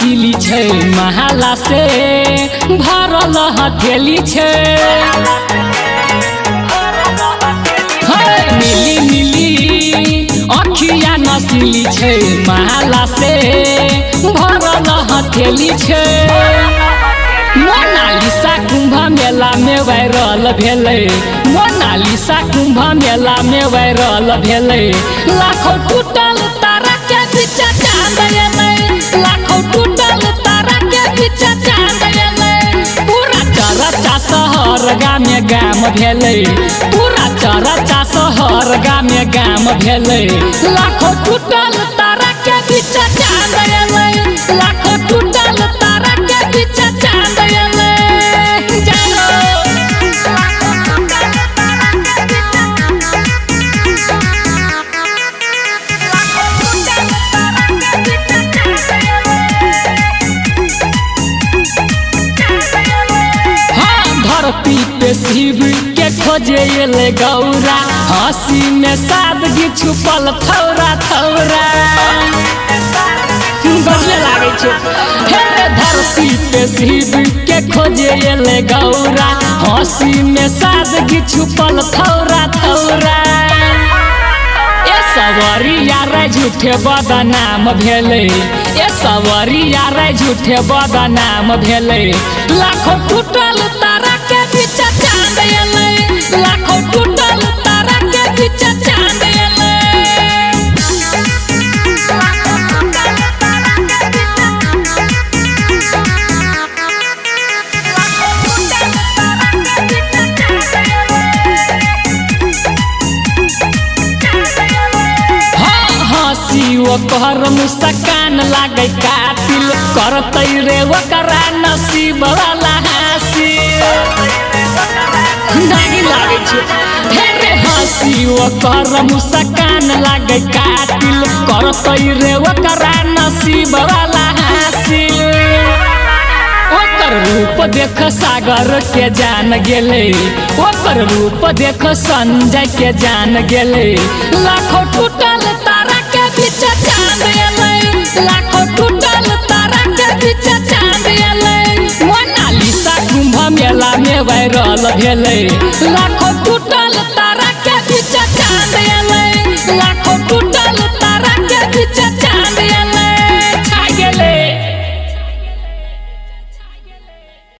नसीली छे महाला से भरल हथेली छे। नीली नीली अखिया नसीली छे महाला से भरल हथेली छे। मोनालिसा कुंभ मेला में वायरल भेले, मोनालिसा कुंभ मेला में वायरल भेले। लाखों टूटल तारा के बीच चांद एले, लाखों टूटल तारा के बीच चांद एले। पूरा चर्चा शहर गामे गाम भेले, पूरा चर्चा शहर गामे गाम भेले। लाखों टूटल तारा के बीच चांद एले, लाखों टूटल तारा के बीच चांद एले। धरती पे शिव के खोजे एले गौरा, हंसी में सादगी छुपल थौरा थौरा। गजले लागे छे हे धरती पे शिव के खोजे एले गौरा, हंसी में सादगी छुपल थौरा थौरा। ए सवरिया रे झूठे बदनाम भेले, ए सवरिया रे झूठे बदनाम भेले। लाखों टूटल तारा के बीच चांद एले, लाखों टूटल तारा के बीच चांद एले। ओकर मुस्कान लागे कातिल, करतै रे ओकरा नसीब वाला हासिल। नहीं लागे छे हे रे हंसी ओकर मुस्कान लागे कातिल, करतै रे ओकरा नसीब वाला हासिल। ओकर रूप देख सागर के जान गेले, ओकर रूप देख संजय के जान गेले। लाखों टूटल तारा के बीच चांद एले, लाखों टूटल तारा के बीच चांद एले। मोनालिसा कुंभ मेला में वायरल भेले।